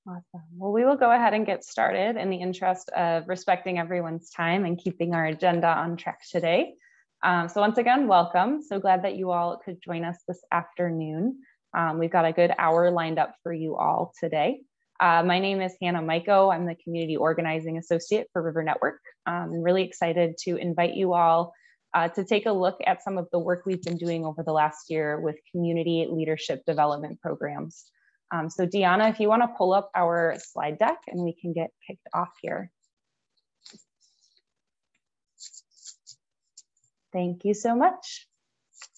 Awesome. Well, we will go ahead and get started in the interest of respecting everyone's time and keeping our agenda on track today. So once again, welcome. So glad that you all could join us this afternoon. We've got a good hour lined up for you all today. My name is Mico. I'm the Community Organizing Associate for River Network. I'm really excited to invite you all to take a look at some of the work we've been doing over the last year with community leadership development programs. So Deanna, if you want to pull up our slide deck and we can get kicked off here. Thank you so much.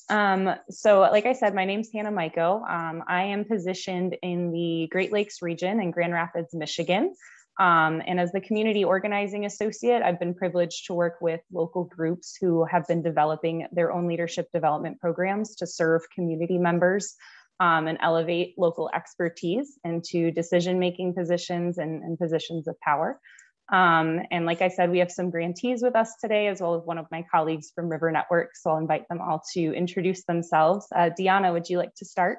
So like I said, my name's Mico. I am positioned in the Great Lakes region in Grand Rapids, Michigan. And as the Community Organizing Associate, I've been privileged to work with local groups who have been developing their own leadership development programs to serve community members and elevate local expertise into decision-making positions and positions of power. And like I said, we have some grantees with us today, as well as one of my colleagues from River Network. So I'll invite them all to introduce themselves. Deanna, would you like to start?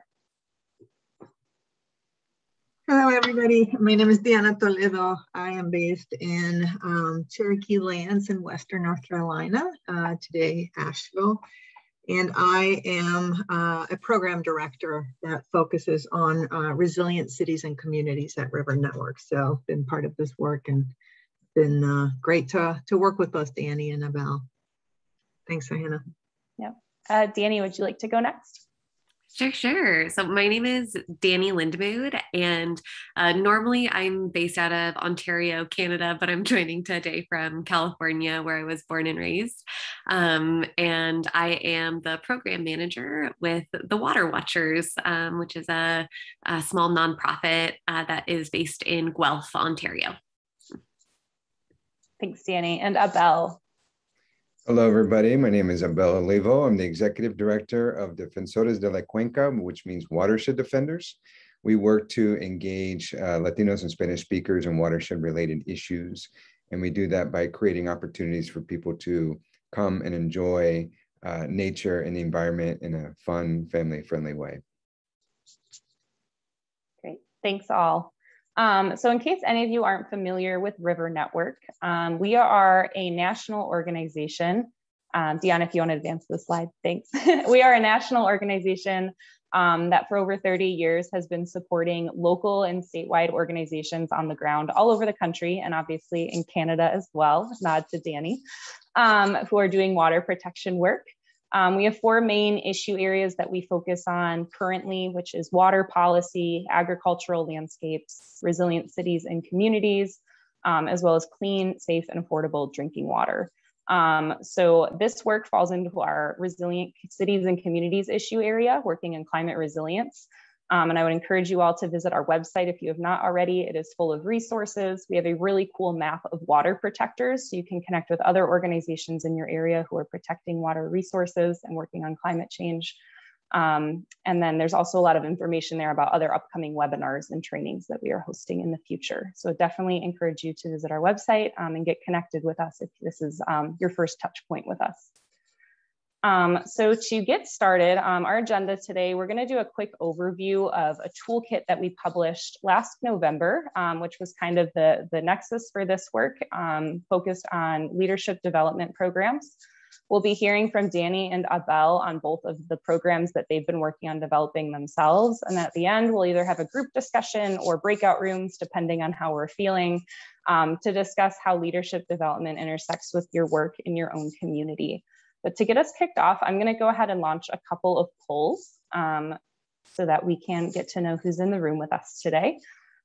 Hello, everybody. My name is Diana Toledo. I am based in Cherokee Lands in Western North Carolina, today Asheville. And I am a program director that focuses on resilient cities and communities at River Network. So been part of this work and been great to work with both Dani and Abel. Thanks, Hannah. Yeah. Dani, would you like to go next? Sure. So my name is Dani Lindamood, and normally I'm based out of Ontario, Canada, but I'm joining today from California, where I was born and raised. And I am the program manager with the Water Watchers, which is a small nonprofit that is based in Guelph, Ontario. Thanks, Dani. And Abel. Hello, everybody. My name is Abel Olivo. I'm the Executive Director of Defensores de la Cuenca, which means Watershed Defenders. We work to engage Latinos and Spanish speakers in watershed-related issues, and we do that by creating opportunities for people to come and enjoy nature and the environment in a fun, family-friendly way. Great. Thanks, all. So in case any of you aren't familiar with River Network, we are a national organization. Deanna, if you want to advance the slide, thanks. We are a national organization that for over 30 years has been supporting local and statewide organizations on the ground all over the country, and obviously in Canada as well, nod to Dani, who are doing water protection work. We have 4 main issue areas that we focus on currently, which is water policy, agricultural landscapes, resilient cities and communities, as well as clean, safe, and affordable drinking water. So this work falls into our resilient cities and communities issue area, working in climate resilience. And I would encourage you all to visit our website if you have not already. It is full of resources. We have a really cool map of water protectors, so you can connect with other organizations in your area who are protecting water resources and working on climate change. And then there's also a lot of information there about other upcoming webinars and trainings that we are hosting in the future. So definitely encourage you to visit our website and get connected with us if this is your first touch point with us. So to get started, our agenda today, we're going to do a quick overview of a toolkit that we published last November, which was kind of the nexus for this work, focused on leadership development programs. We'll be hearing from Dani and Abel on both of the programs that they've been working on developing themselves. And at the end, we'll either have a group discussion or breakout rooms, depending on how we're feeling, to discuss how leadership development intersects with your work in your own community. But to get us kicked off, I'm going to go ahead and launch a couple of polls so that we can get to know who's in the room with us today.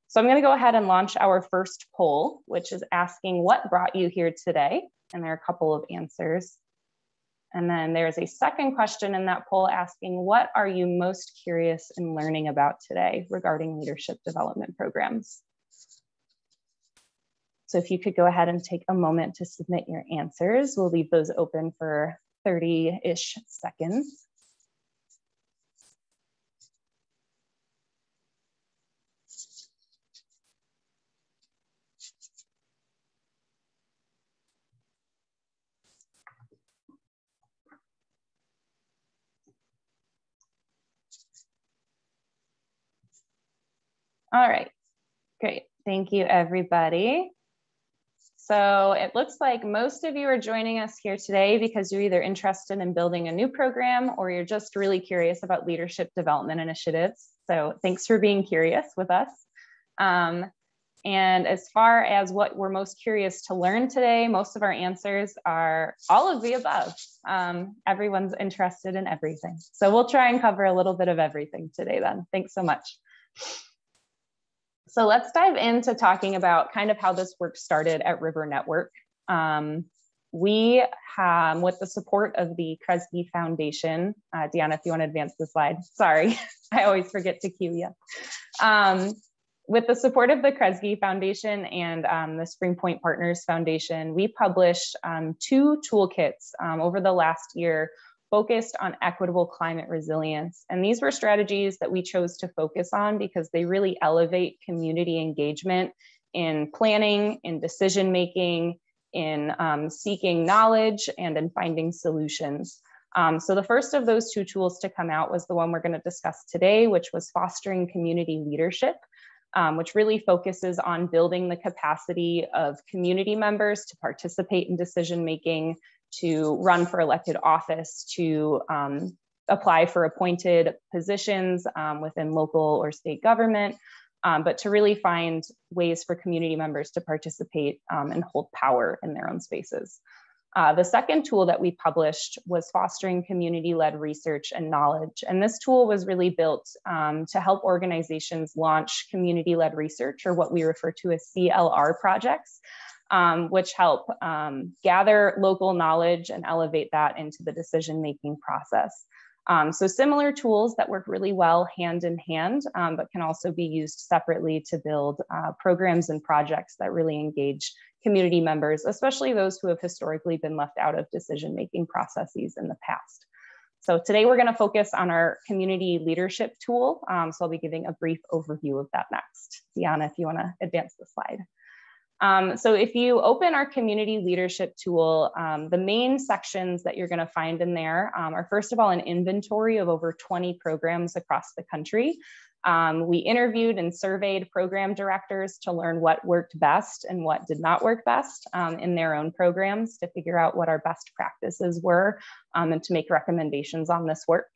So I'm going to go ahead and launch our first poll, which is asking what brought you here today? And there are a couple of answers. And then there's a second question in that poll asking what are you most curious in learning about today regarding leadership development programs? So if you could go ahead and take a moment to submit your answers, we'll leave those open for 30-ish seconds. All right, Great, thank you everybody. So it looks like most of you are joining us here today because you're either interested in building a new program or you're just really curious about leadership development initiatives. So thanks for being curious with us. And as far as what we're most curious to learn today, most of our answers are all of the above. Everyone's interested in everything. So we'll try and cover a little bit of everything today then. Thanks so much. So let's dive into talking about kind of how this work started at River Network. We have, with the support of the Kresge Foundation, Deanna, if you want to advance the slide, sorry, I always forget to cue you. With the support of the Kresge Foundation and the Spring Point Partners Foundation, we published 2 toolkits over the last year focused on equitable climate resilience. And these were strategies that we chose to focus on because they really elevate community engagement in planning, in decision-making, in seeking knowledge, and in finding solutions. So the first of those 2 tools to come out was the one we're going to discuss today, which was fostering community leadership, which really focuses on building the capacity of community members to participate in decision-making, to run for elected office, to apply for appointed positions within local or state government, but to really find ways for community members to participate and hold power in their own spaces. The second tool that we published was fostering community-led research and knowledge. And this tool was really built to help organizations launch community-led research, or what we refer to as CLR projects, which help gather local knowledge and elevate that into the decision-making process. So similar tools that work really well hand in hand, but can also be used separately to build programs and projects that really engage community members, especially those who have historically been left out of decision-making processes in the past. So today we're going to focus on our community leadership tool. So I'll be giving a brief overview of that next. Deanna, if you want to advance the slide. So if you open our community leadership tool, the main sections that you're going to find in there are, first of all, an inventory of over 20 programs across the country. We interviewed and surveyed program directors to learn what worked best and what did not work best in their own programs, to figure out what our best practices were and to make recommendations on this work,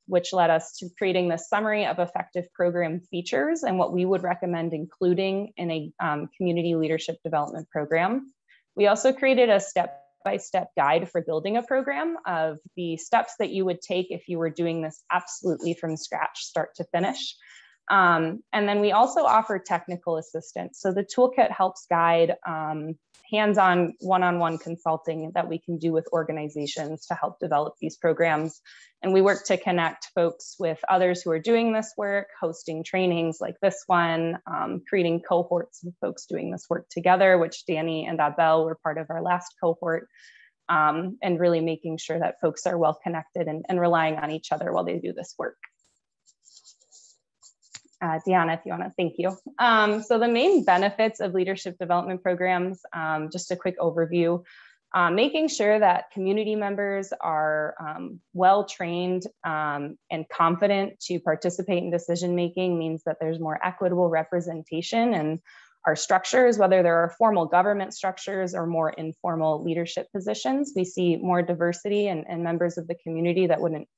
which led us to creating this summary of effective program features and what we would recommend including in a community leadership development program. We also created a step-by-step guide for building a program of the steps that you would take if you were doing this absolutely from scratch, start to finish. And then we also offer technical assistance. So the toolkit helps guide hands-on, one-on-one consulting that we can do with organizations to help develop these programs. And we work to connect folks with others who are doing this work, hosting trainings like this one, creating cohorts of folks doing this work together, which Dani and Abel were part of our last cohort, and really making sure that folks are well connected and relying on each other while they do this work. Deanna, if you want to, thank you. So the main benefits of leadership development programs, just a quick overview, making sure that community members are well trained and confident to participate in decision making means that there's more equitable representation in our structures, whether there are formal government structures or more informal leadership positions. We see more diversity and members of the community that wouldn't,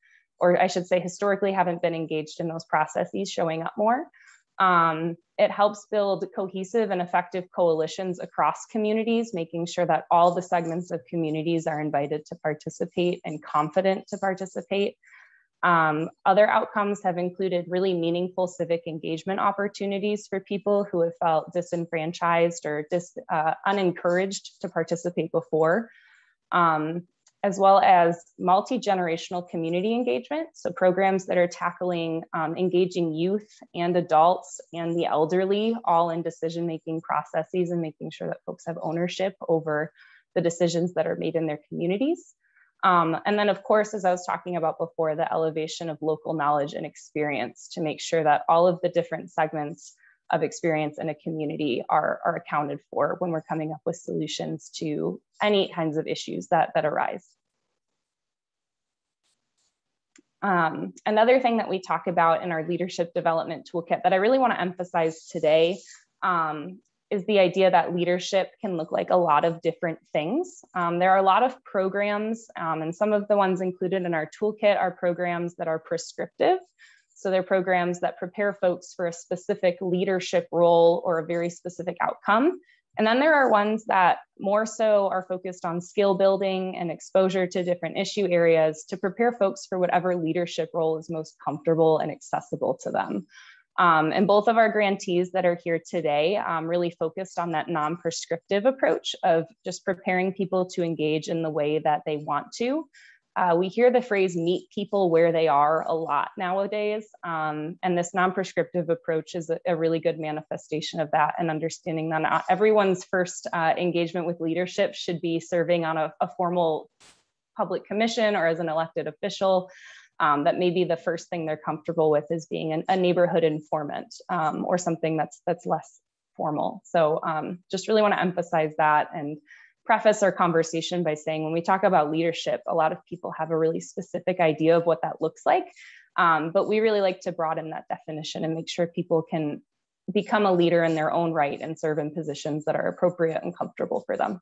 or I should say historically haven't been engaged in those processes showing up more. It helps build cohesive and effective coalitions across communities, making sure that all the segments of communities are invited to participate and confident to participate. Other outcomes have included really meaningful civic engagement opportunities for people who have felt disenfranchised or unencouraged to participate before. As well as multi-generational community engagement. So programs that are tackling engaging youth and adults and the elderly all in decision-making processes and making sure that folks have ownership over the decisions that are made in their communities. And then of course, as I was talking about before, the elevation of local knowledge and experience to make sure that all of the different segments of experience in a community are accounted for when we're coming up with solutions to any kinds of issues that arise. Another thing that we talk about in our leadership development toolkit that I really want to emphasize today is the idea that leadership can look like a lot of different things. There are a lot of programs, and some of the ones included in our toolkit are programs that are prescriptive. So they're programs that prepare folks for a specific leadership role or a very specific outcome. And then there are ones that more so are focused on skill building and exposure to different issue areas to prepare folks for whatever leadership role is most comfortable and accessible to them. And both of our grantees that are here today really focused on that non-prescriptive approach of just preparing people to engage in the way that they want to. We hear the phrase meet people where they are a lot nowadays. And this non-prescriptive approach is a really good manifestation of that, and understanding that not everyone's first engagement with leadership should be serving on a formal public commission or as an elected official. That maybe the first thing they're comfortable with is being a neighborhood informant or something that's less formal. So just really want to emphasize that and preface our conversation by saying when we talk about leadership, a lot of people have a really specific idea of what that looks like. But we really like to broaden that definition and make sure people can become a leader in their own right and serve in positions that are appropriate and comfortable for them.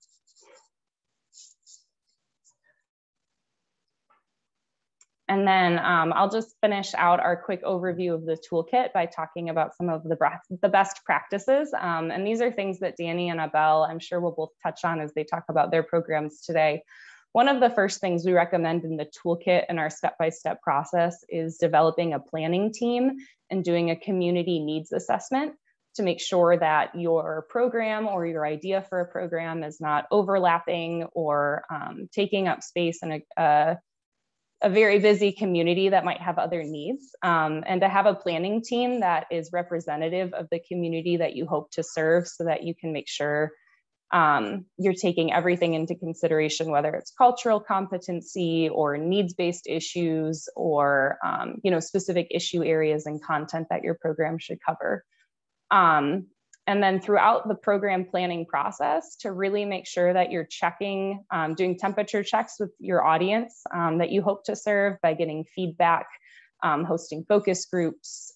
And then I'll just finish out our quick overview of the toolkit by talking about some of the best practices. And these are things that Dani and Abel, I'm sure will both touch on as they talk about their programs today. One of the first things we recommend in the toolkit in our step-by-step process is developing a planning team and doing a community needs assessment to make sure that your program or your idea for a program is not overlapping or taking up space in a very busy community that might have other needs, and to have a planning team that is representative of the community that you hope to serve so that you can make sure you're taking everything into consideration, whether it's cultural competency or needs-based issues or specific issue areas and content that your program should cover. And then throughout the program planning process to really make sure that you're checking, doing temperature checks with your audience that you hope to serve by getting feedback, hosting focus groups,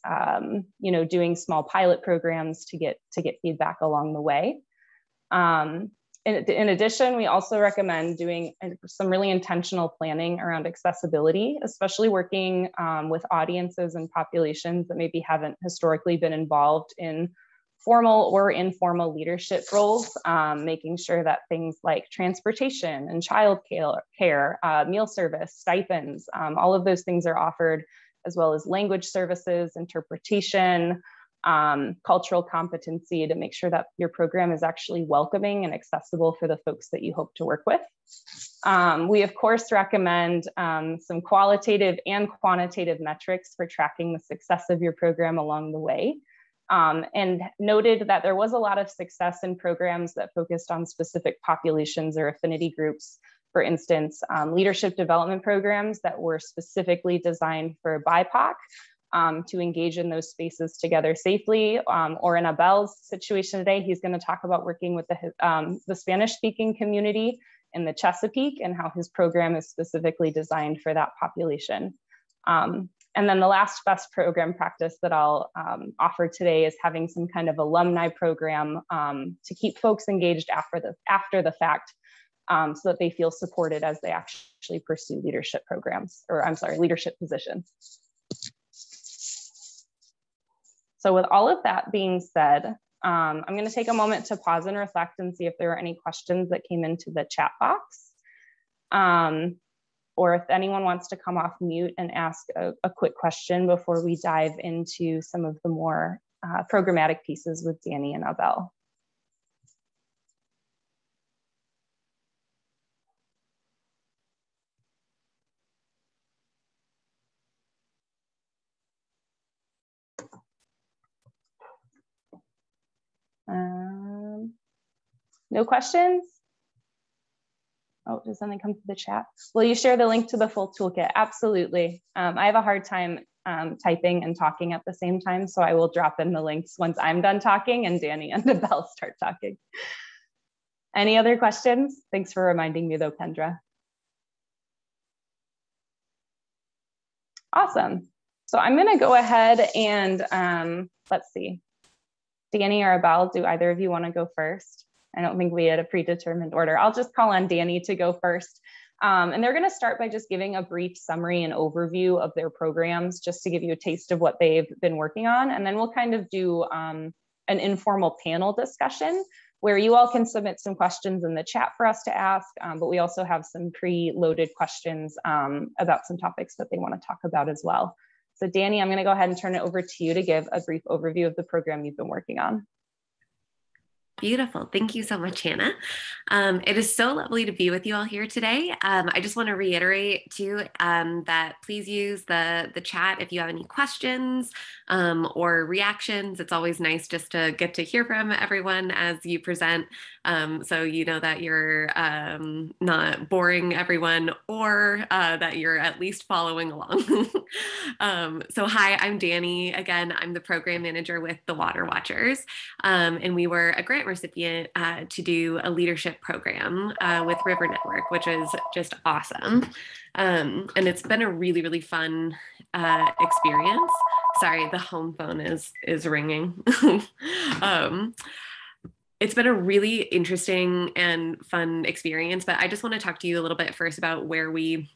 doing small pilot programs to get feedback along the way. In addition, we also recommend doing some really intentional planning around accessibility, especially working with audiences and populations that maybe haven't historically been involved in formal or informal leadership roles, making sure that things like transportation and child care, meal service, stipends, all of those things are offered, as well as language services, interpretation, cultural competency to make sure that your program is actually welcoming and accessible for the folks that you hope to work with. We of course recommend some qualitative and quantitative metrics for tracking the success of your program along the way. And noted that there was a lot of success in programs that focused on specific populations or affinity groups. For instance, leadership development programs that were specifically designed for BIPOC to engage in those spaces together safely. Or in Abel's situation today, he's going to talk about working with the Spanish-speaking community in the Chesapeake and how his program is specifically designed for that population. And then the last best program practice that I'll offer today is having some kind of alumni program to keep folks engaged after the fact so that they feel supported as they actually pursue leadership programs, or I'm sorry, leadership positions. So with all of that being said, I'm going to take a moment to pause and reflect and see if there are any questions that came into the chat box. Or if anyone wants to come off mute and ask a quick question before we dive into some of the more programmatic pieces with Dani and Abel. No questions? Oh, does something come to the chat? Will you share the link to the full toolkit? Absolutely. I have a hard time typing and talking at the same time, so I will drop in the links once I'm done talking and Dani and Abel start talking. Any other questions? Thanks for reminding me though, Kendra. Awesome. So I'm going to go ahead and let's see. Dani or Abel, do either of you want to go first? I don't think we had a predetermined order. I'll just call on Dani to go first. And they're going to start by just giving a brief summary and overview of their programs, just to give you a taste of what they've been working on. And then we'll kind of do an informal panel discussion where you all can submit some questions in the chat for us to ask. But we also have some pre-loaded questions about some topics that they want to talk about as well. So Dani, I'm going to go ahead and turn it over to you to give a brief overview of the program you've been working on. Beautiful. Thank you so much, Hannah. It is so lovely to be with you all here today. I just want to reiterate too that please use the chat if you have any questions or reactions. It's always nice just to get to hear from everyone as you present, so you know that you're not boring everyone, or that you're at least following along. So hi, I'm Dani. Again, I'm the program manager with the Water Watchers, and we were a grant recipient to do a leadership program with River Network, which is just awesome. And it's been a really, really fun experience. Sorry, the home phone is ringing. It's been a really interesting and fun experience, but I just want to talk to you a little bit first about where we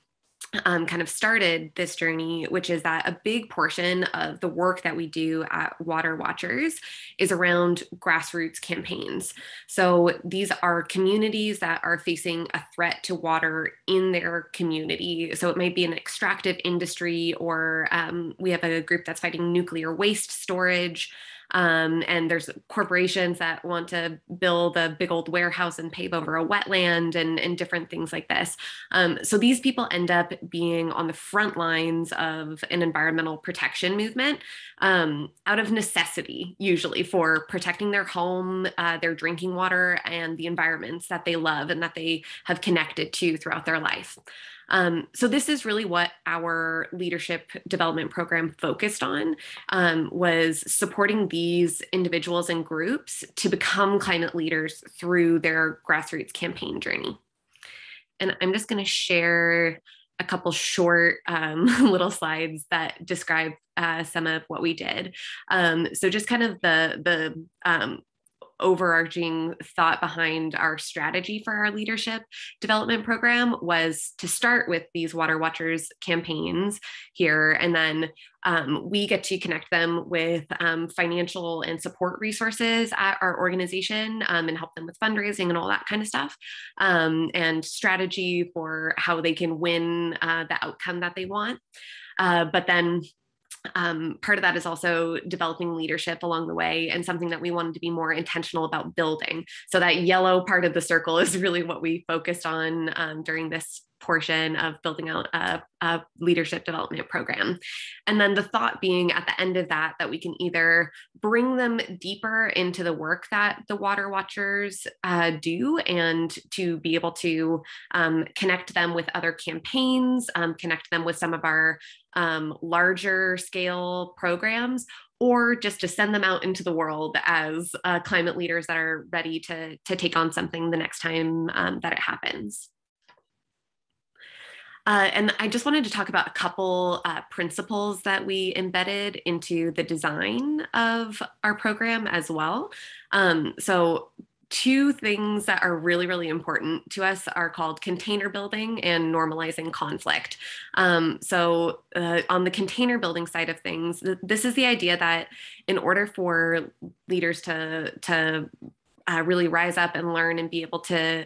kind of started this journey, which is that a big portion of the work that we do at Water Watchers is around grassroots campaigns. So these are communities that are facing a threat to water in their community. So it might be an extractive industry, or we have a group that's fighting nuclear waste storage. And there's corporations that want to build a big old warehouse and pave over a wetland and different things like this. So these people end up being on the front lines of an environmental protection movement out of necessity, usually for protecting their home, their drinking water, and the environments that they love and that they have connected to throughout their life. So this is really what our leadership development program focused on, was supporting these individuals and groups to become climate leaders through their grassroots campaign journey. And I'm just going to share a couple short little slides that describe some of what we did. So just kind of the overarching thought behind our strategy for our leadership development program was to start with these Water Watchers campaigns here, and then we get to connect them with financial and support resources at our organization, and help them with fundraising and all that kind of stuff, and strategy for how they can win the outcome that they want. But then part of that is also developing leadership along the way, and something that we wanted to be more intentional about building. So that yellow part of the circle is really what we focused on during this portion of building out a leadership development program. And then the thought being at the end of that, that we can either bring them deeper into the work that the Water Watchers do, and to be able to connect them with other campaigns, connect them with some of our larger scale programs, or just to send them out into the world as climate leaders that are ready to take on something the next time that it happens. And I just wanted to talk about a couple principles that we embedded into the design of our program as well. So two things that are really, really important to us are called container building and normalizing conflict. So on the container building side of things, this is the idea that in order for leaders to really rise up and learn and be able to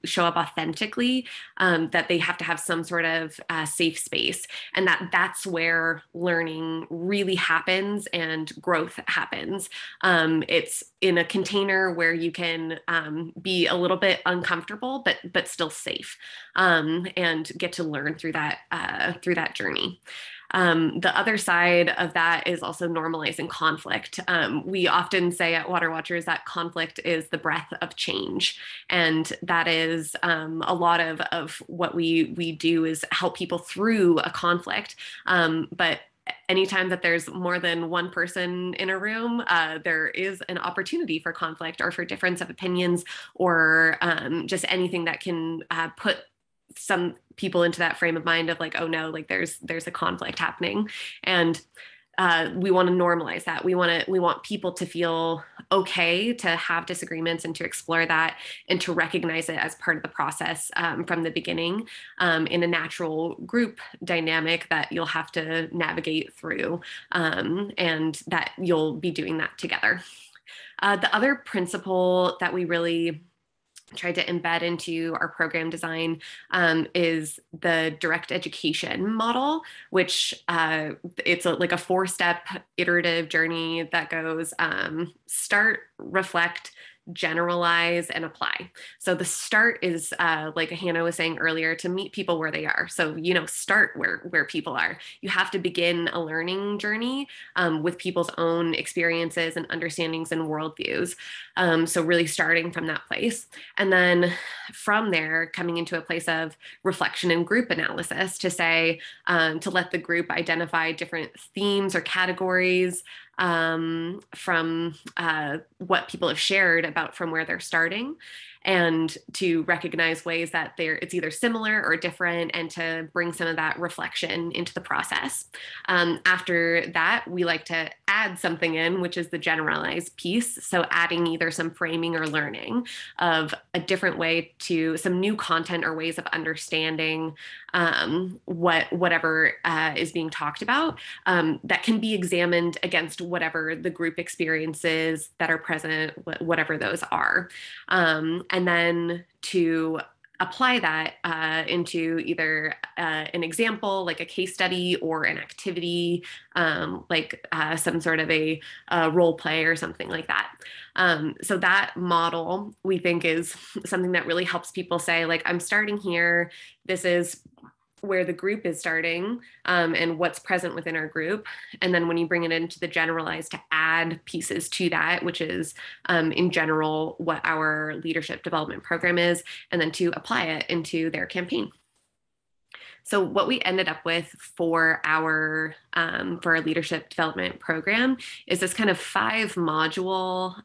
show up authentically, that they have to have some sort of safe space, and that's where learning really happens and growth happens. It's in a container where you can be a little bit uncomfortable, but still safe, and get to learn through that journey. The other side of that is also normalizing conflict. We often say at Water Watchers that conflict is the breath of change. And that is a lot of what we do is help people through a conflict. But anytime that there's more than one person in a room, there is an opportunity for conflict or for difference of opinions, or just anything that can put some people into that frame of mind of like, oh no, like there's a conflict happening. And we want to normalize that. We want people to feel okay to have disagreements and to explore that and to recognize it as part of the process from the beginning in a natural group dynamic that you'll have to navigate through and that you'll be doing that together. The other principle that we really tried to embed into our program design is the direct education model, which it's like a 4-step iterative journey that goes start, reflect, generalize, and apply. So the start is like Hannah was saying earlier, to meet people where they are. So, start where people are. You have to begin a learning journey with people's own experiences and understandings and worldviews. So really starting from that place. And then from there, coming into a place of reflection and group analysis to say, to let the group identify different themes or categories from what people have shared about from where they're starting, and to recognize ways that it's either similar or different, and to bring some of that reflection into the process. After that, we like to add something in, which is the generalized piece. So adding either some framing or learning of a different way to some new content or ways of understanding whatever is being talked about that can be examined against whatever the group experiences that are present, whatever those are. And then to apply that into either an example, like a case study, or an activity, like some sort of a role play or something like that. So that model, we think, is something that really helps people say, like, I'm starting here. This is where the group is starting and what's present within our group. And then when you bring it into the generalized, to add pieces to that, which is in general what our leadership development program is, and then to apply it into their campaign. So what we ended up with for our leadership development program is this kind of 5-module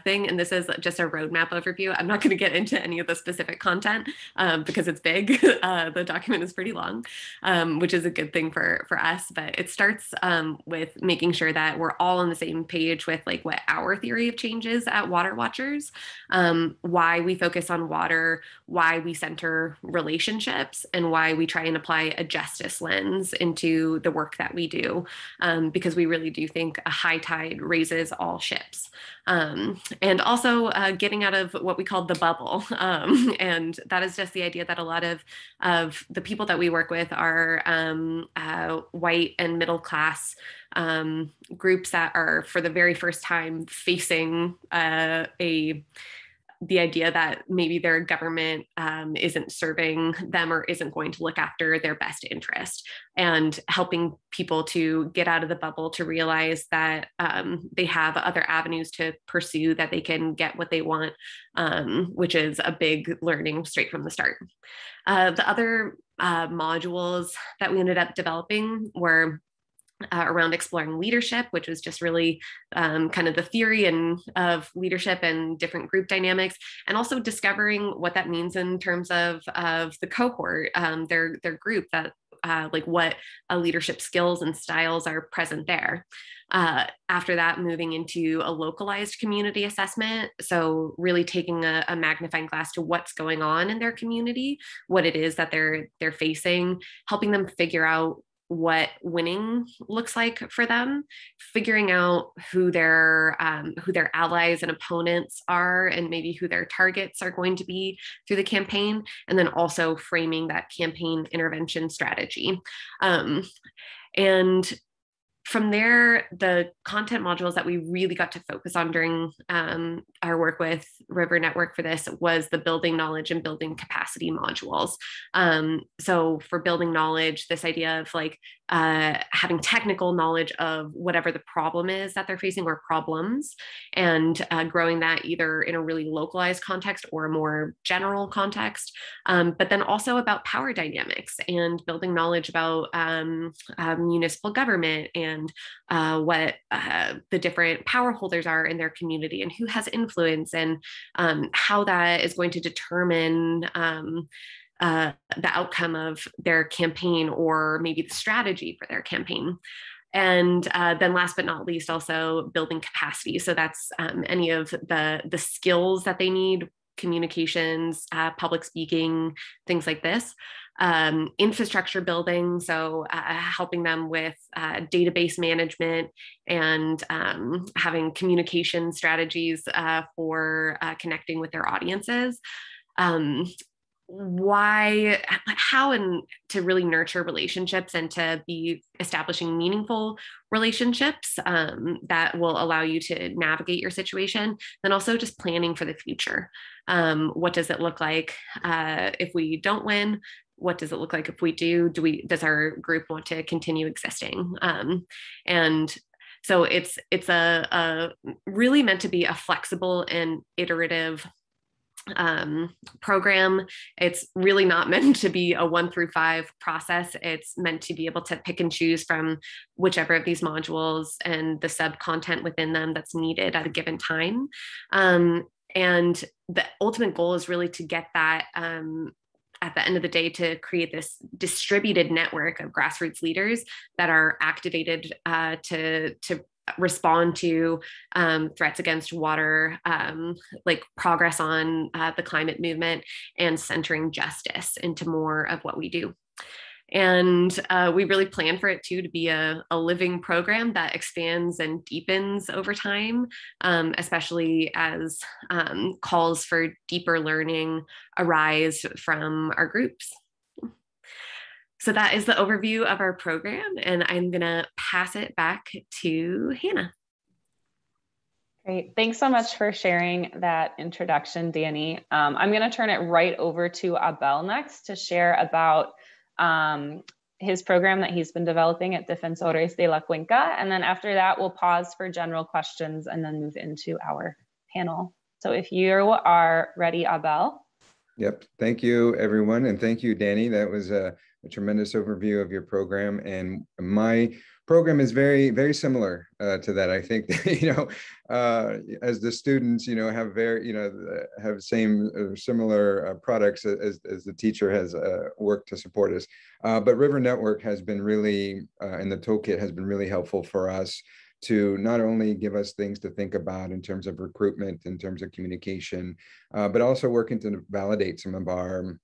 thing. And this is just a roadmap overview. I'm not going to get into any of the specific content because it's big. The document is pretty long, which is a good thing for us. But it starts with making sure that we're all on the same page with like what our theory of change is at Water Watchers, why we focus on water, why we center relationships, and why we try and apply a justice lens into the work that we do, because we really do think a high tide raises all ships. And also getting out of what we call the bubble. And that is just the idea that a lot of the people that we work with are white and middle class groups that are for the very first time facing the idea that maybe their government isn't serving them or isn't going to look after their best interest, and helping people to get out of the bubble, to realize that they have other avenues to pursue, that they can get what they want, which is a big learning straight from the start. The other modules that we ended up developing were around exploring leadership, which was just really kind of the theory of leadership and different group dynamics, and also discovering what that means in terms of the cohort, their group, that like what leadership skills and styles are present there. After that, moving into a localized community assessment. So really taking a magnifying glass to what's going on in their community, what it is that they're facing, helping them figure out what winning looks like for them, figuring out who their allies and opponents are, and maybe who their targets are going to be through the campaign, and then also framing that campaign intervention strategy. And from there, the content modules that we really got to focus on during our work with River Network for this was the building knowledge and building capacity modules. So for building knowledge, this idea of like having technical knowledge of whatever the problem is that they're facing, or problems, and growing that either in a really localized context or a more general context, but then also about power dynamics and building knowledge about municipal government and what the different power holders are in their community, and who has influence, and how that is going to determine the outcome of their campaign, or maybe the strategy for their campaign. And then last but not least, also building capacity. So that's any of the skills that they need, communications, public speaking, things like this. Infrastructure building, so helping them with database management and having communication strategies for connecting with their audiences. How and to really nurture relationships and to be establishing meaningful relationships that will allow you to navigate your situation. Then also just planning for the future. What does it look like if we don't win? What does it look like if we do? Does our group want to continue existing? And so it's a really meant to be a flexible and iterative program. It's really not meant to be a 1 through 5 process. It's meant to be able to pick and choose from whichever of these modules and the sub content within them that's needed at a given time. And the ultimate goal is really to get that at the end of the day, to create this distributed network of grassroots leaders that are activated to respond to threats against water, like progress on the climate movement, and centering justice into more of what we do. And we really plan for it too to be a living program that expands and deepens over time, especially as calls for deeper learning arise from our groups. So that is the overview of our program, and I'm gonna pass it back to Hannah. Great, thanks so much for sharing that introduction, Dani. I'm gonna turn it right over to Abel next to share about his program that he's been developing at Defensores de la Cuenca. And then after that, we'll pause for general questions and then move into our panel. So if you are ready, Abel. Yep, thank you everyone. And thank you, Dani. That was a tremendous overview of your program. And my program is very, very similar to that. I think, as the students, have have similar products as the teacher has worked to support us. But River Network has been really, and the toolkit has been really helpful for us to not only give us things to think about in terms of recruitment, in terms of communication, but also working to validate some of our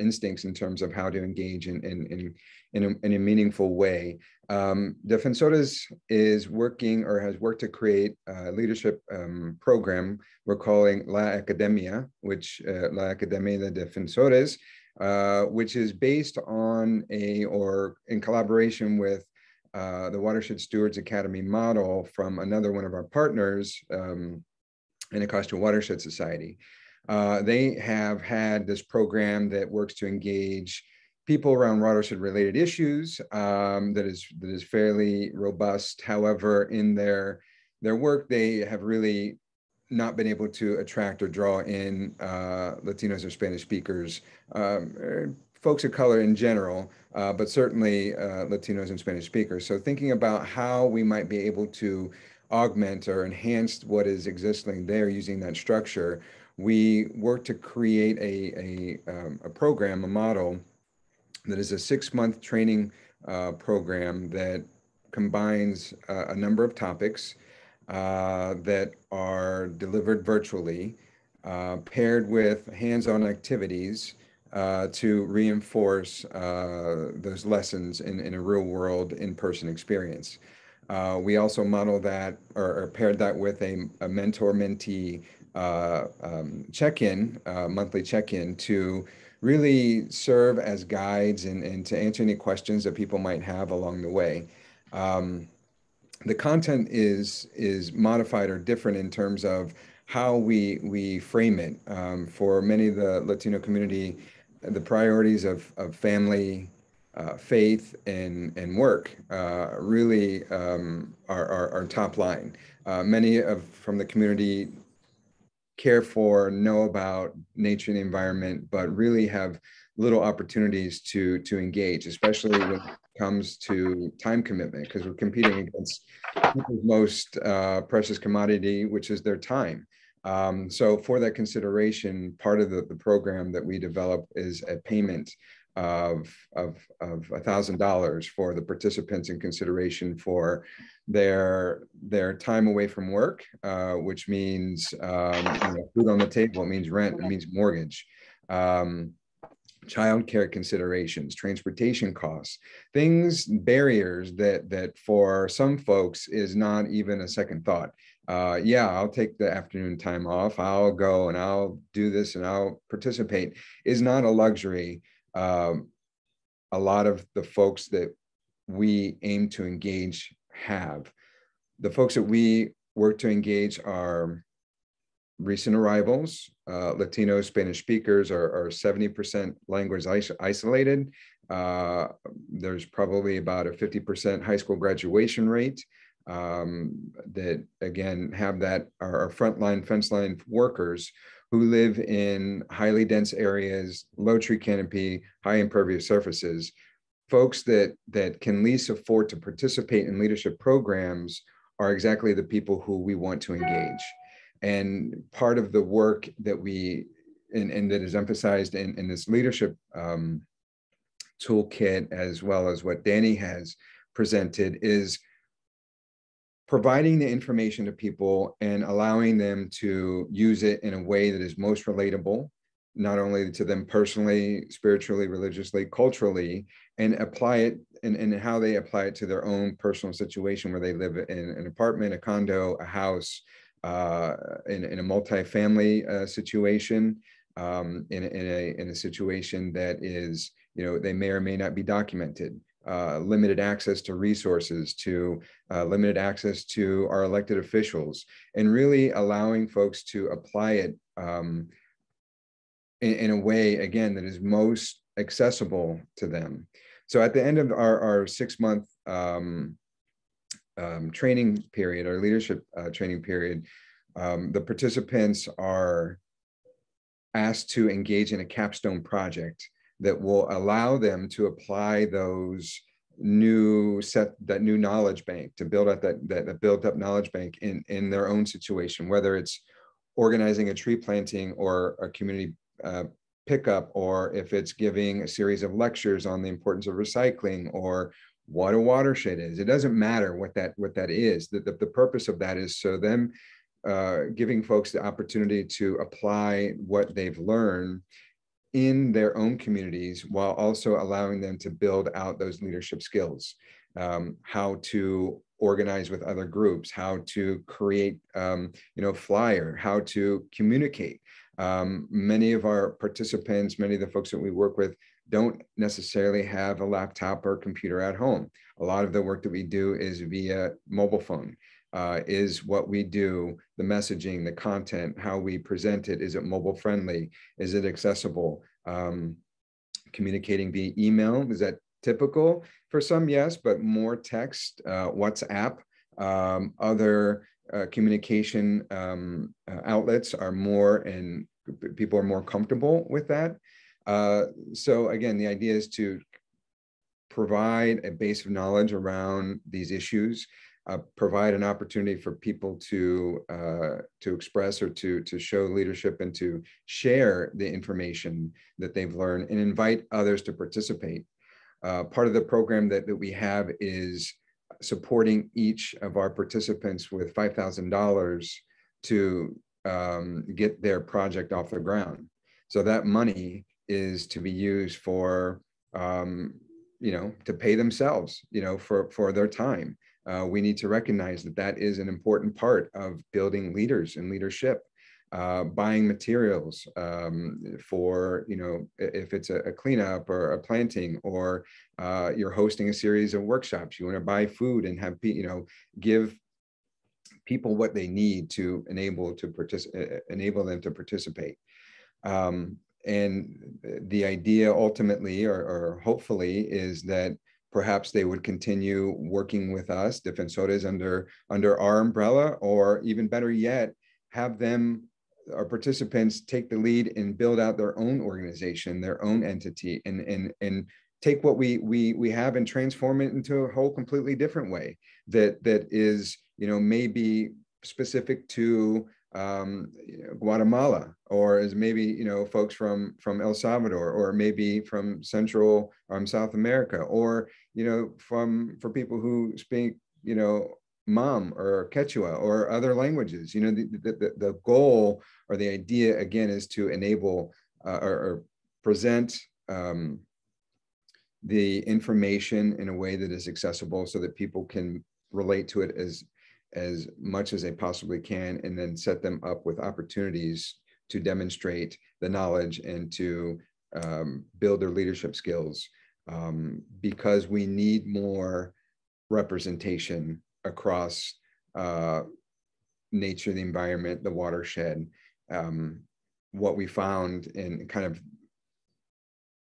instincts in terms of how to engage in a meaningful way. Defensores is working, or has worked to create a leadership program we're calling La Academia, La Academia de Fensores, which is based on in collaboration with the Watershed Stewards Academy model from another one of our partners, Anacostia Watershed Society. They have had this program that works to engage people around watershed related issues that is fairly robust. However, in their work, they have really not been able to attract or draw in Latinos or Spanish speakers, folks of color in general, but certainly Latinos and Spanish speakers. So thinking about how we might be able to augment or enhance what is existing there using that structure, we work to create a program, a model that is a 6-month training program that combines a number of topics that are delivered virtually, paired with hands-on activities to reinforce those lessons in a real-world in-person experience. We also model that, or paired that with a mentor-mentee check-in, monthly check-in, to really serve as guides and to answer any questions that people might have along the way. The content is modified or different in terms of how we frame it. For many of the Latino community, the priorities of family, faith, and work really are top line. Many from the community care for, know about nature and the environment, but really have little opportunities to engage, especially when it comes to time commitment, because we're competing against people's most precious commodity, which is their time. So for that consideration, part of the program that we develop is a payment of $1,000 for the participants in consideration for their time away from work, which means food on the table, it means rent, it means mortgage, childcare considerations, transportation costs, things, barriers that for some folks is not even a second thought. Yeah, I'll take the afternoon time off, I'll go and I'll do this and I'll participate, is not a luxury. A lot of the folks that we aim to engage have. The folks that we work to engage are recent arrivals. Latino Spanish speakers are 70% language isolated. There's probably about a 50% high school graduation rate. That again have that are frontline fence line workers who live in highly dense areas, low tree canopy, high impervious surfaces. Folks that can least afford to participate in leadership programs are exactly the people who we want to engage. And part of the work that we and that is emphasized in this leadership toolkit, as well as what Dani has presented, is providing the information to people and allowing them to use it in a way that is most relatable, not only to them personally, spiritually, religiously, culturally, and apply it and how they apply it to their own personal situation where they live in an apartment, a condo, a house, in a multi-family situation, in a situation that is, they may or may not be documented. Limited access to resources, to limited access to our elected officials, and really allowing folks to apply it in a way, again, that is most accessible to them. So at the end of our 6-month training period, our leadership training period, the participants are asked to engage in a capstone project that will allow them to apply that new knowledge bank, to build up that built up knowledge bank in their own situation, whether it's organizing a tree planting or a community pickup, or if it's giving a series of lectures on the importance of recycling or what a watershed is. It doesn't matter what that is. The purpose of that is so them giving folks the opportunity to apply what they've learned in their own communities, while also allowing them to build out those leadership skills, how to organize with other groups, how to create, flyer, how to communicate. Many of our participants, many of the folks that we work with, don't necessarily have a laptop or computer at home. A lot of the work that we do is via mobile phone. Is what we do, the messaging, the content, how we present it, is it mobile friendly? Is it accessible? Communicating via email, is that typical? For some, yes, but more text, WhatsApp, other communication outlets are more, and people are more comfortable with that. So again, the idea is to provide a base of knowledge around these issues, provide an opportunity for people to express or to show leadership and to share the information that they've learned, and invite others to participate. Part of the program that we have is supporting each of our participants with $5,000 to get their project off the ground. So that money is to be used for, to pay themselves, for their time. We need to recognize that is an important part of building leaders and leadership. Buying materials for, if it's a cleanup or a planting, or you're hosting a series of workshops, you want to buy food and have, give people what they need to enable them to participate. And the idea ultimately, or hopefully, is that perhaps they would continue working with us, Defensores, under our umbrella, or even better yet, have them, our participants, take the lead and build out their own organization, their own entity, and take what we have and transform it into a whole completely different way that is, maybe specific to Guatemala, or is maybe folks from El Salvador, or maybe from Central South America, or for people who speak Mam or Quechua or other languages. The goal or the idea again is to enable or present the information in a way that is accessible so that people can relate to it as much as they possibly can, and then set them up with opportunities to demonstrate the knowledge and to build their leadership skills, because we need more representation across nature, the environment, the watershed. What we found in kind of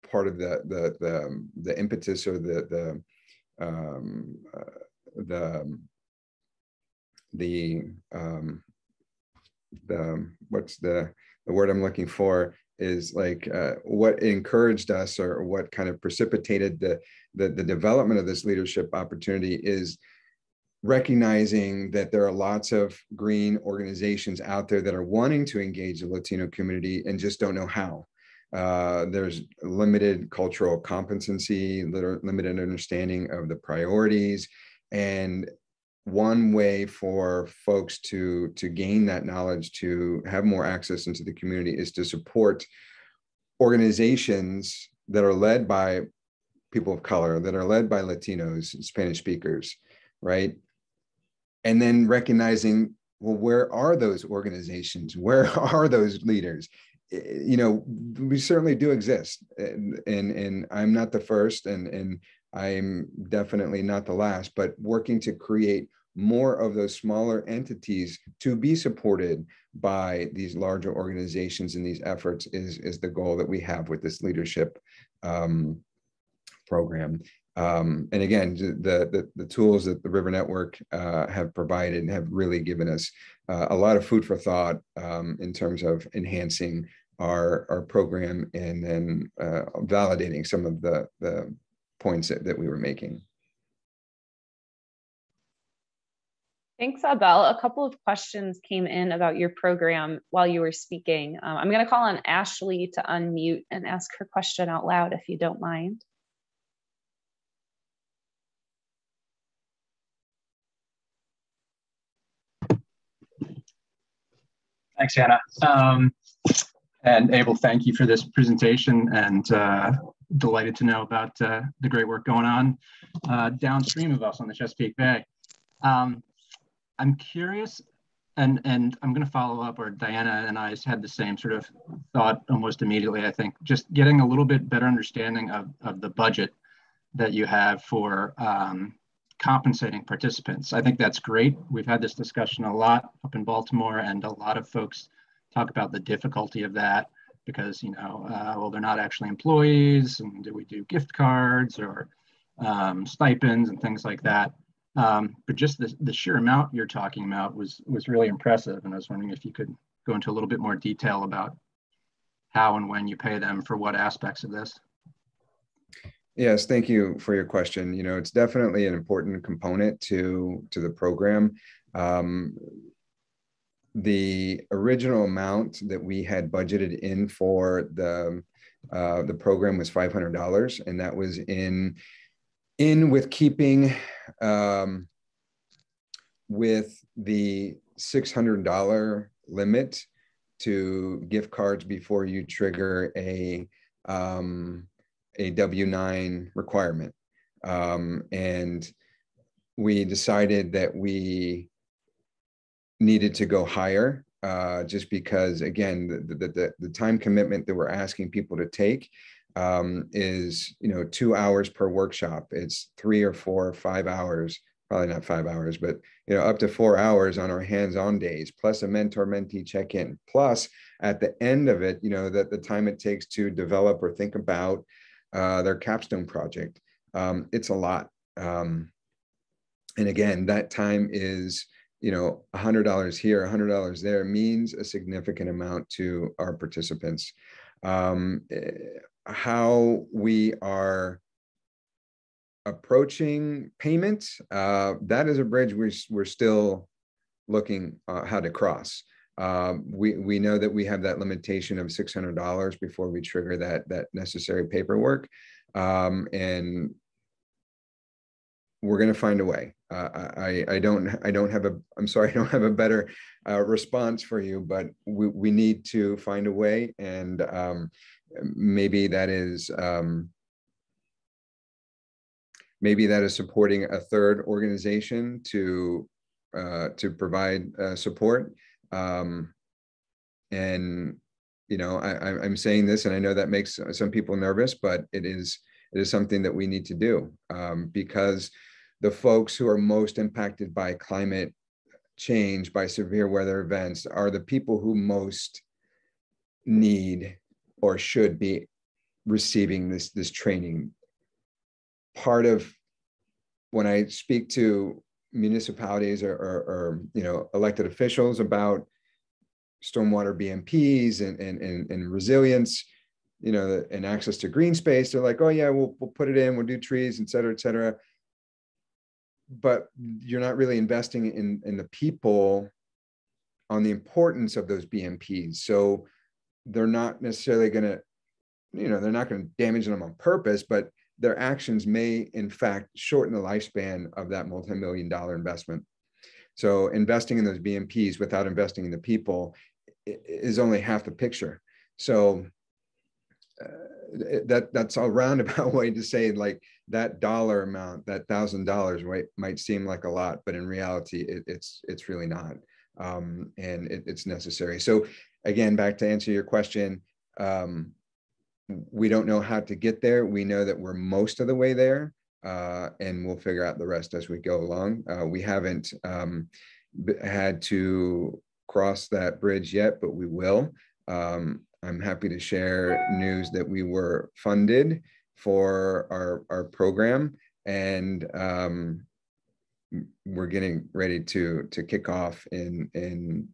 part of the impetus or the what's the word I'm looking for is like what encouraged us, or what kind of precipitated the development of this leadership opportunity, is recognizing that there are lots of green organizations out there that are wanting to engage the Latino community and just don't know how. There's limited cultural competency, limited understanding of the priorities, and one way for folks to gain that knowledge, to have more access into the community, is to support organizations that are led by people of color, that are led by Latinos, Spanish speakers, right? And then recognizing, well, where are those organizations? Where are those leaders? We certainly do exist, and I'm not the first, and I'm definitely not the last, but working to create more of those smaller entities to be supported by these larger organizations in these efforts is the goal that we have with this leadership program. And again, the tools that the River Network have provided have really given us a lot of food for thought in terms of enhancing our program, and then validating some of the points that we were making. Thanks, Abel. A couple of questions came in about your program while you were speaking. I'm going to call on Ashley to unmute and ask her question out loud, if you don't mind. Thanks, Hannah. And Abel, thank you for this presentation, and delighted to know about the great work going on downstream of us on the Chesapeake Bay. I'm curious, and I'm going to follow up, or Diana and I had the same sort of thought almost immediately, I think, just getting a little bit better understanding of the budget that you have for compensating participants. I think that's great. We've had this discussion a lot up in Baltimore, and a lot of folks talk about the difficulty of that because, well, they're not actually employees, and do we do gift cards or stipends and things like that. But just the sheer amount you're talking about was really impressive. And I was wondering if you could go into a little bit more detail about how and when you pay them for what aspects of this. Yes, thank you for your question. It's definitely an important component to the program. The original amount that we had budgeted in for the program was $500, and that was in with keeping with the $600 limit to gift cards before you trigger a W-9 requirement. And we decided that we needed to go higher just because, again, the time commitment that we're asking people to take is 2 hours per workshop. It's 3 or 4 or 5 hours, probably not 5 hours, but up to 4 hours on our hands-on days, plus a mentor-mentee check-in, plus at the end of it, the time it takes to develop or think about their capstone project. It's a lot. And again, that time is $100 here, $100 there, means a significant amount to our participants. How we are approaching payment, that is a bridge we're still looking how to cross. We know that we have that limitation of $600 before we trigger that necessary paperwork, and we're going to find a way. I'm sorry, I don't have a better response for you, but we need to find a way, and maybe that is supporting a third organization to provide support. And I'm saying this, and I know that makes some people nervous, but it is something that we need to do, because the folks who are most impacted by climate change, by severe weather events, are the people who most need or should be receiving this training. Part of when I speak to municipalities or elected officials about stormwater BMPs and resilience, and access to green space, they're like, oh yeah, we'll put it in, we'll do trees, et cetera, et cetera. But you're not really investing in the people on the importance of those BMPs. So they're not necessarily going to, they're not going to damage them on purpose, but their actions may in fact shorten the lifespan of that multi-million-dollar investment. So investing in those BMPs without investing in the people is only half the picture. So that's a roundabout way to say, like, that dollar amount, that $1,000 might seem like a lot, but in reality, it's really not, and it's necessary. So again, back to answer your question, we don't know how to get there. We know that we're most of the way there, and we'll figure out the rest as we go along. We haven't had to cross that bridge yet, but we will. I'm happy to share news that we were funded for our program, and we're getting ready to kick off in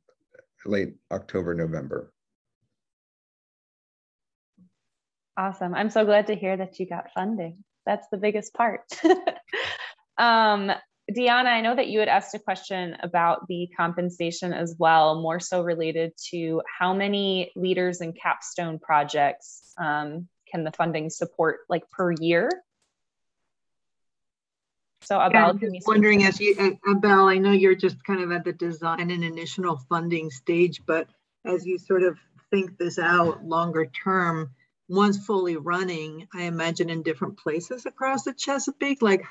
late October, November. Awesome. I'm so glad to hear that you got funding. That's the biggest part. Deanna, I know that you had asked a question about the compensation as well, more so related to how many leaders and capstone projects can the funding support, like, per year? So Abel, I'm just wondering, Abel, I know you're just kind of at the design and initial funding stage, but as you sort of think this out longer term, once fully running, I imagine in different places across the Chesapeake, like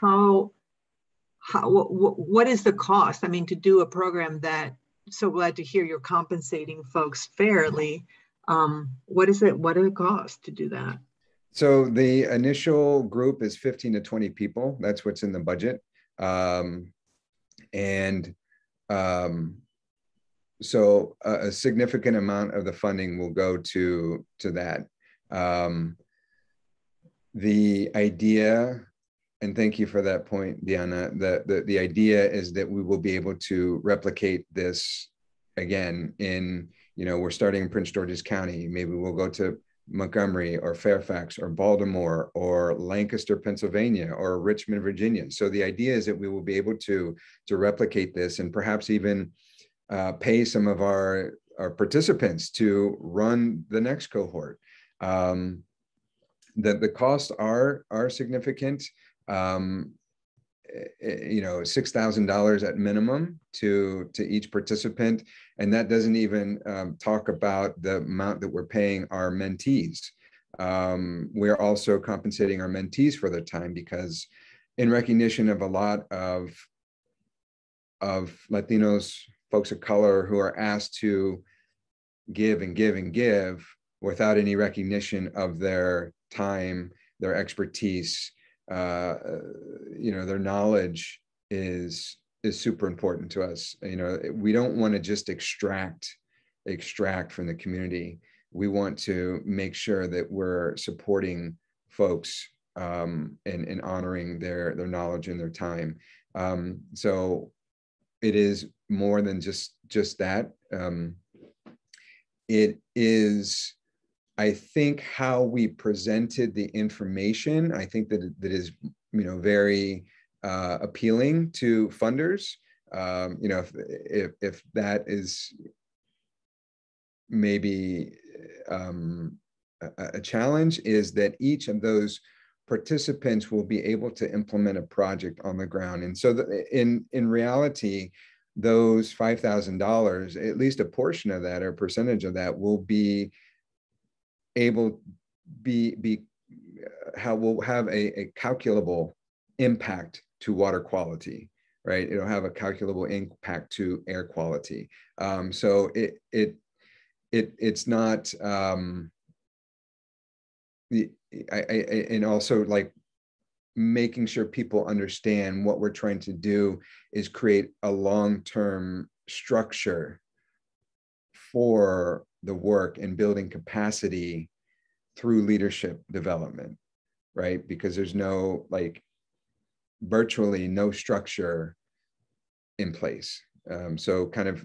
what is the cost? I mean, to do a program that, so glad to hear you're compensating folks fairly. What is it? What does it cost to do that? So the initial group is 15 to 20 people. That's what's in the budget. So a significant amount of the funding will go to that. The idea, and thank you for that point, Deanna, the idea is that we will be able to replicate this again in, we're starting in Prince George's County. Maybe we'll go to Montgomery or Fairfax or Baltimore or Lancaster, Pennsylvania, or Richmond, Virginia. So the idea is that we will be able to replicate this, and perhaps even pay some of our participants to run the next cohort. The costs are significant. $6,000 at minimum to each participant, and that doesn't even talk about the amount that we're paying our mentees. We're also compensating our mentees for their time, because in recognition of a lot of Latinos, folks of color, who are asked to give and give and give without any recognition of their time, their expertise, their knowledge is super important to us. We don't want to just extract from the community. We want to make sure that we're supporting folks and honoring their knowledge and their time. So it is more than just that. It is, I think, how we presented the information. I think that is, very appealing to funders. If that is maybe a challenge is that each of those participants will be able to implement a project on the ground. And so in reality, those $5,000, at least a portion of that or a percentage of that will be able will have a calculable impact to water quality, right? It'll have a calculable impact to air quality. So it's not, and also like making sure people understand what we're trying to do is create a long-term structure for the work and building capacity through leadership development, right? Because there's no, like, virtually no structure in place. So kind of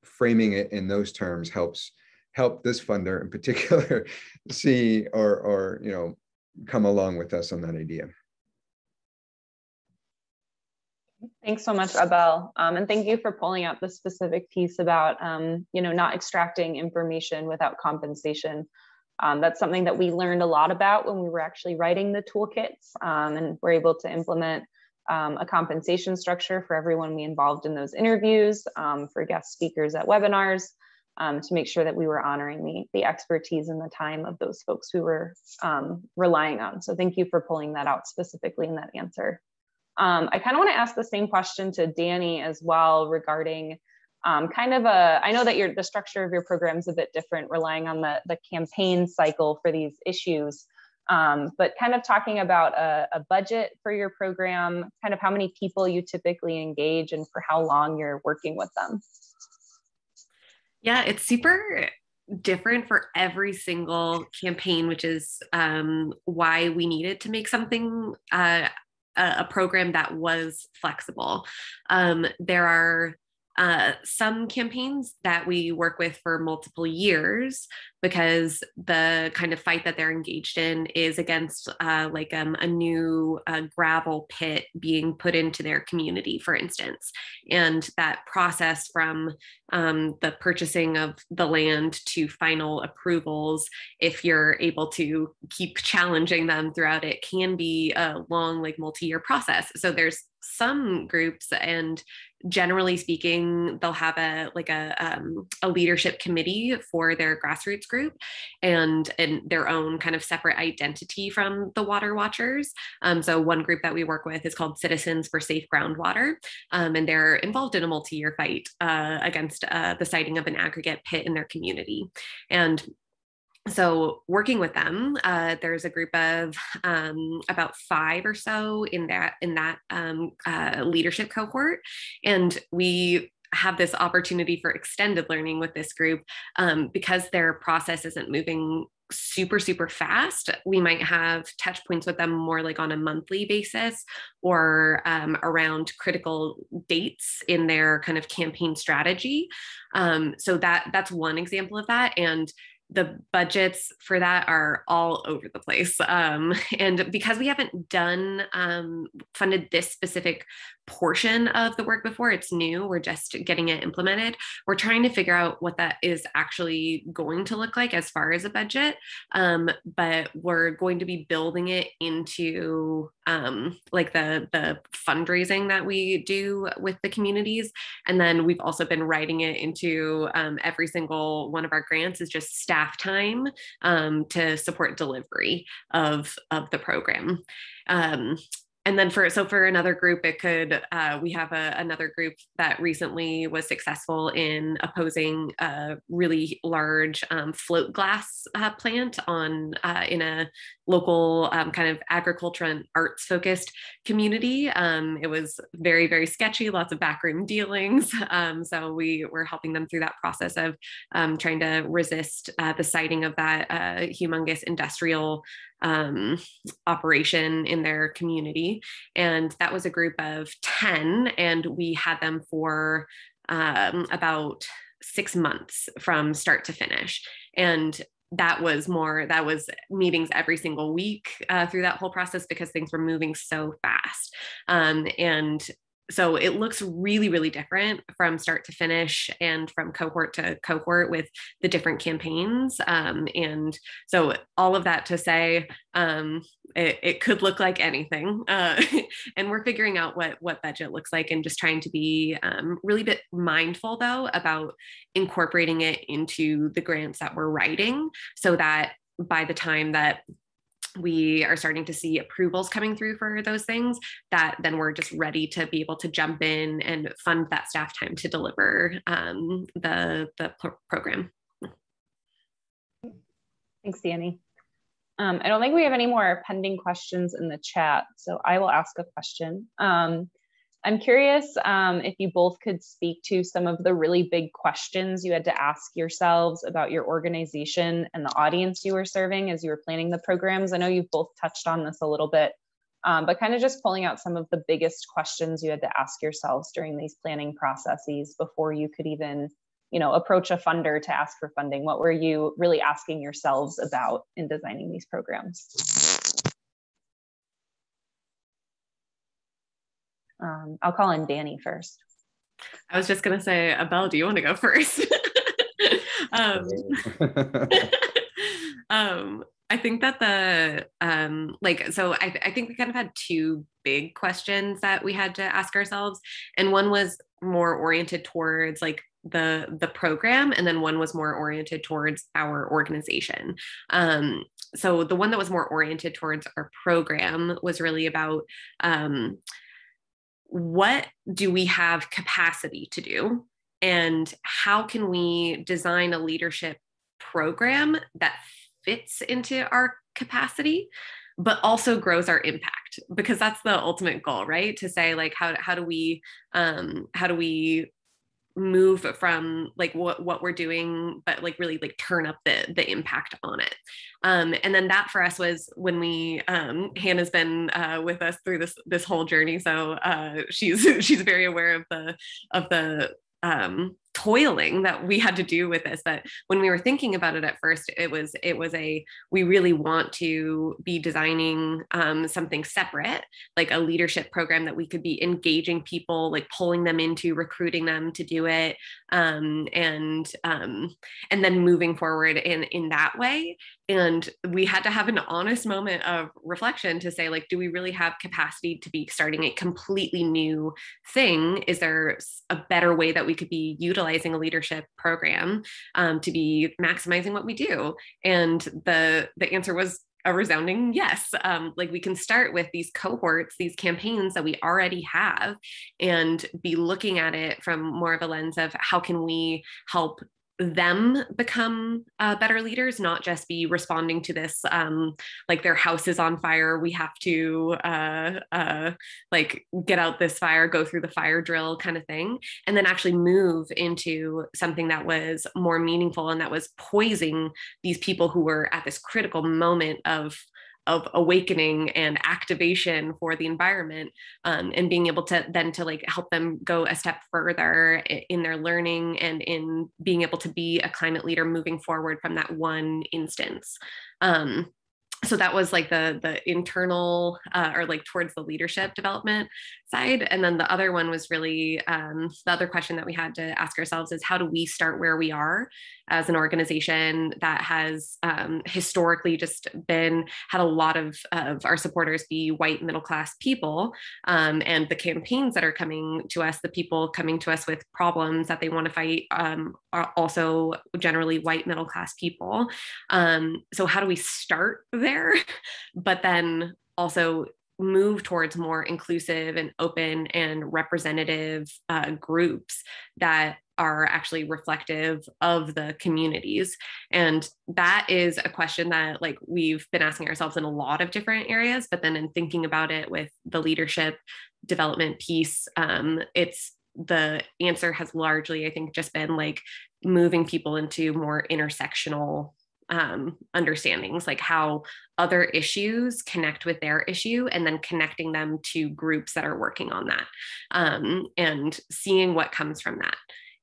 framing it in those terms help this funder in particular see or you know, come along with us on that idea. Thanks so much, Abel. And thank you for pulling out the specific piece about, you know, not extracting information without compensation. That's something that we learned a lot about when we were actually writing the toolkits, and we're able to implement a compensation structure for everyone we involved in those interviews, for guest speakers at webinars, to make sure that we were honoring the expertise and the time of those folks we were relying on. So thank you for pulling that out specifically in that answer. I kind of want to ask the same question to Dani as well regarding kind of I know that the structure of your program is a bit different, relying on the campaign cycle for these issues, but kind of talking about a budget for your program, kind of how many people you typically engage and for how long you're working with them. Yeah, it's super different for every single campaign, which is why we needed to make something a program that was flexible. There are some campaigns that we work with for multiple years because the kind of fight that they're engaged in is against like a new gravel pit being put into their community, for instance. And that process from the purchasing of the land to final approvals, if you're able to keep challenging them throughout it, can be a long, like multi-year process. So there's some groups, and generally speaking, they'll have a leadership committee for their grassroots group and their own kind of separate identity from the Water Watchers. So one group that we work with is called Citizens for Safe Groundwater, and they're involved in a multi-year fight against the siting of an aggregate pit in their community. And so working with them, there's a group of about 5 or so in that leadership cohort. And we have this opportunity for extended learning with this group because their process isn't moving super fast. We might have touch points with them more like on a monthly basis or around critical dates in their kind of campaign strategy. So that's one example of that. And the budgets for that are all over the place. And because we haven't funded this specific portion of the work before, it's new, we're just getting it implemented. We're trying to figure out what that is actually going to look like as far as a budget. But we're going to be building it into like the fundraising that we do with the communities. And then we've also been writing it into every single one of our grants is just staff time to support delivery of the program. And then for another group, it could, we have another group that recently was successful in opposing a really large float glass plant in a local kind of agriculture and arts focused community. It was very, very sketchy, lots of backroom dealings. So we were helping them through that process of trying to resist the siting of that humongous industrial operation in their community. And that was a group of 10, and we had them for about 6 months from start to finish. And that was meetings every single week through that whole process because things were moving so fast. And so it looks really, really different from start to finish and from cohort to cohort with the different campaigns. And so all of that to say, it could look like anything. And we're figuring out what budget looks like, and just trying to be really bit mindful though about incorporating it into the grants that we're writing, so that by the time that we are starting to see approvals coming through for those things, that then we're just ready to be able to jump in and fund that staff time to deliver the program. Thanks, Dani. I don't think we have any more pending questions in the chat, so I will ask a question. I'm curious if you both could speak to some of the really big questions you had to ask yourselves about your organization and the audience you were serving as you were planning the programs. I know you've both touched on this a little bit, but kind of just pulling out some of the biggest questions you had to ask yourselves during these planning processes before you could even, you know, approach a funder to ask for funding. What were you really asking yourselves about in designing these programs? I'll call in Dani first. I was just going to say, Abel, do you want to go first? I think that I think we kind of had two big questions that we had to ask ourselves. And one was more oriented towards like the program, and then one was more oriented towards our organization. So the one that was more oriented towards our program was really about what do we have capacity to do, and how can we design a leadership program that fits into our capacity, but also grows our impact, because that's the ultimate goal, right? To say like, how do we move from like what we're doing, but like really like turn up the impact on it. And then that for us was when we, Hannah's been with us through this whole journey. So she's very aware of the toiling that we had to do with this. But when we were thinking about it at first, it was we really want to be designing something separate, like a leadership program that we could be engaging people, like pulling them into, recruiting them to do it, and then moving forward in that way. And we had to have an honest moment of reflection to say, like, do we really have capacity to be starting a completely new thing? Is there a better way that we could be utilizing a leadership program to be maximizing what we do? And the answer was a resounding yes. Like, we can start with these cohorts, these campaigns that we already have, and be looking at it from more of a lens of how can we help them become better leaders, not just be responding to this like their house is on fire, we have to like get out this fire, go through the fire drill kind of thing, and then actually move into something that was more meaningful and that was poising these people who were at this critical moment of awakening and activation for the environment, and being able to then to like help them go a step further in their learning and in being able to be a climate leader moving forward from that one instance. So that was like the internal or like towards the leadership development side. And then the other one was really the other question that we had to ask ourselves is, how do we start where we are as an organization that has historically just had a lot of our supporters be white middle class people, and the campaigns that are coming to us, the people coming to us with problems that they want to fight, are also generally white middle class people. So how do we start there, but then also move towards more inclusive and open and representative groups that are actually reflective of the communities? And that is a question that like we've been asking ourselves in a lot of different areas, but then in thinking about it with the leadership development piece, the answer has largely, I think, just been like moving people into more intersectional understandings, like how other issues connect with their issue, and then connecting them to groups that are working on that, and seeing what comes from that.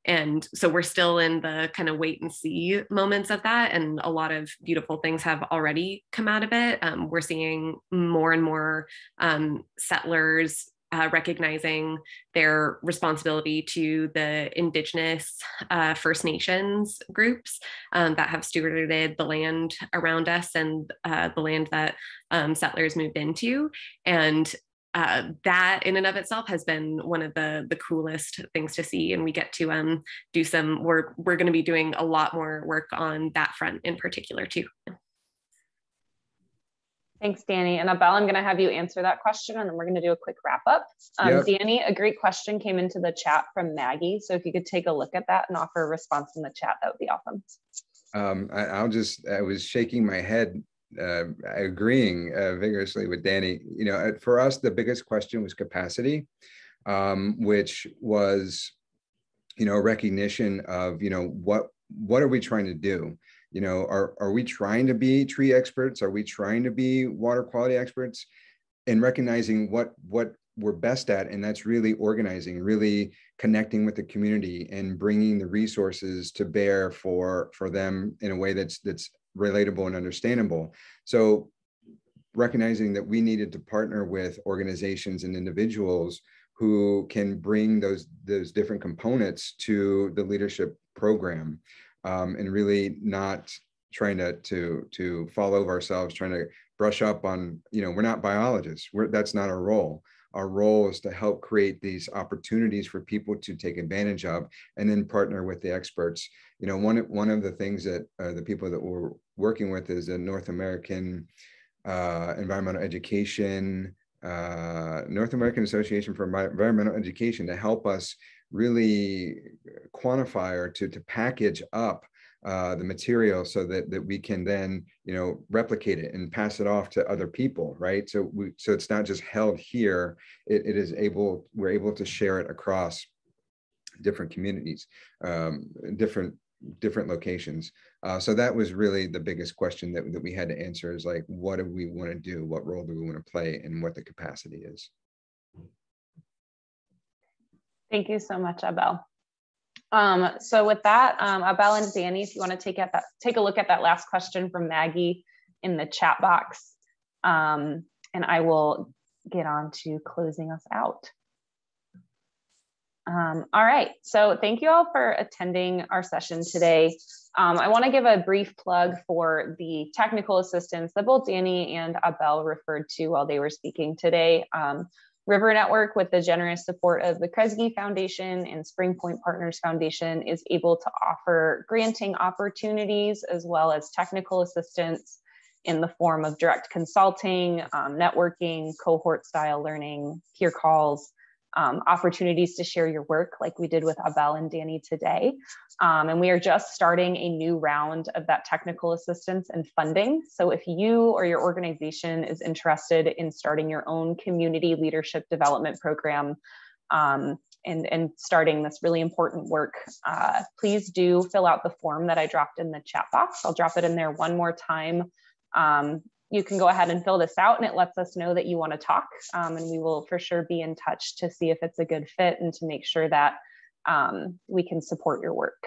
And so we're still in the kind of wait and see moments of that. And a lot of beautiful things have already come out of it. We're seeing more and more settlers recognizing their responsibility to the Indigenous First Nations groups that have stewarded the land around us and the land that settlers moved into. And that in and of itself has been one of the coolest things to see. And we get to do some, we're going to be doing a lot more work on that front in particular too. Thanks, Dani. And Abel, I'm going to have you answer that question, and then we're going to do a quick wrap up. Yep. Dani, a great question came into the chat from Maggie. So if you could take a look at that and offer a response in the chat, that would be awesome. I was shaking my head, agreeing vigorously with Dani. You know, for us, the biggest question was capacity, which was, you know, recognition of, you know, what are we trying to do? You know, are we trying to be tree experts? Are we trying to be water quality experts? And recognizing what we're best at, and that's really organizing, really connecting with the community and bringing the resources to bear for them in a way that's relatable and understandable. So recognizing that we needed to partner with organizations and individuals who can bring those different components to the leadership program. And really not trying to fall over ourselves, trying to brush up on, you know, we're not biologists. That's not our role. Our role is to help create these opportunities for people to take advantage of, and then partner with the experts. You know, one of the things that the people that we're working with is the North American Environmental Education, North American Association for Environmental Education, to help us really quantify or to package up the material so that we can then, you know, replicate it and pass it off to other people, right? So it's not just held here. We're able to share it across different communities, different locations. So that was really the biggest question that we had to answer, is like, what do we want to do? What role do we want to play, and what the capacity is? Thank you so much, Abel. So with that, Abel and Dani, if you want to take a look at that last question from Maggie in the chat box, and I will get on to closing us out. All right, so thank you all for attending our session today. I want to give a brief plug for the technical assistance that both Dani and Abel referred to while they were speaking today. River Network, with the generous support of the Kresge Foundation and Spring Point Partners Foundation, is able to offer granting opportunities as well as technical assistance in the form of direct consulting, networking, cohort style learning, peer calls, opportunities to share your work like we did with Abel and Dani today. And we are just starting a new round of that technical assistance and funding. So if you or your organization is interested in starting your own community leadership development program and starting this really important work, please do fill out the form that I dropped in the chat box. I'll drop it in there one more time. You can go ahead and fill this out, and it lets us know that you want to talk, and we will for sure be in touch to see if it's a good fit and to make sure that we can support your work.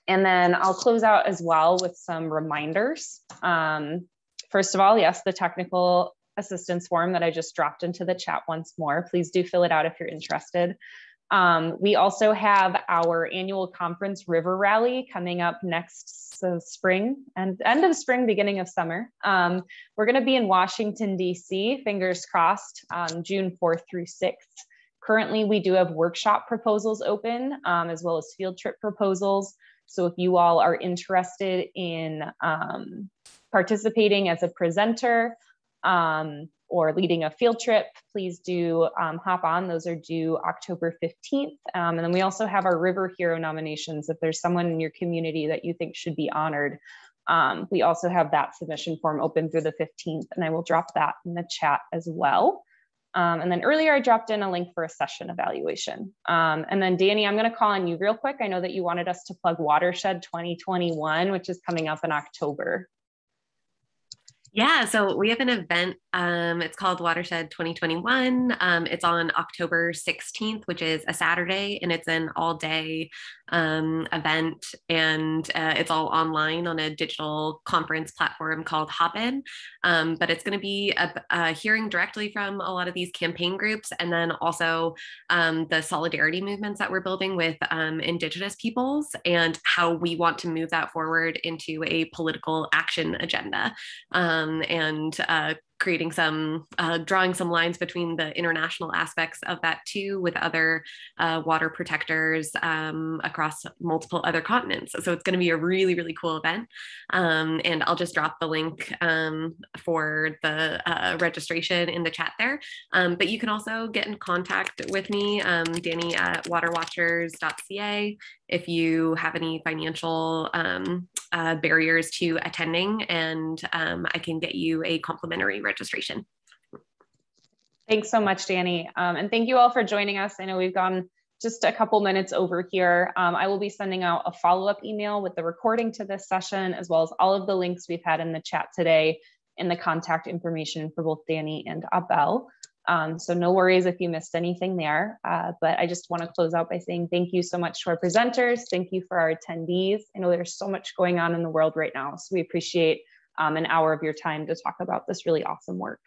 And then I'll close out as well with some reminders. First of all, yes, the technical assistance form that I just dropped into the chat once more. Please do fill it out if you're interested. We also have our annual conference River Rally coming up next spring, and end of spring, beginning of summer. We're going to be in Washington, D.C., fingers crossed, June 4th through 6th. Currently, we do have workshop proposals open, as well as field trip proposals. So if you all are interested in participating as a presenter, or leading a field trip, please do hop on. Those are due October 15th. And then we also have our River Hero nominations. If there's someone in your community that you think should be honored, we also have that submission form open through the 15th, and I will drop that in the chat as well. And then earlier I dropped in a link for a session evaluation. And then Dani, I'm gonna call on you real quick. I know that you wanted us to plug Watershed 2021, which is coming up in October. Yeah, so we have an event. It's called Watershed 2021. It's on October 16th, which is a Saturday, and it's an all-day event, and it's all online on a digital conference platform called Hopin. But it's going to be a hearing directly from a lot of these campaign groups, and then also the solidarity movements that we're building with Indigenous peoples and how we want to move that forward into a political action agenda. And creating some, drawing some lines between the international aspects of that too, with other water protectors across multiple other continents. So it's going to be a really, really cool event. And I'll just drop the link for the registration in the chat there. But you can also get in contact with me, Dani at waterwatchers.ca, if you have any financial barriers to attending, and I can get you a complimentary registration. Thanks so much, Dani. And thank you all for joining us. I know we've gone just a couple minutes over here. I will be sending out a follow-up email with the recording to this session, as well as all of the links we've had in the chat today and the contact information for both Dani and Abel. So no worries if you missed anything there, but I just want to close out by saying thank you so much to our presenters. Thank you for our attendees. I know there's so much going on in the world right now, so we appreciate an hour of your time to talk about this really awesome work.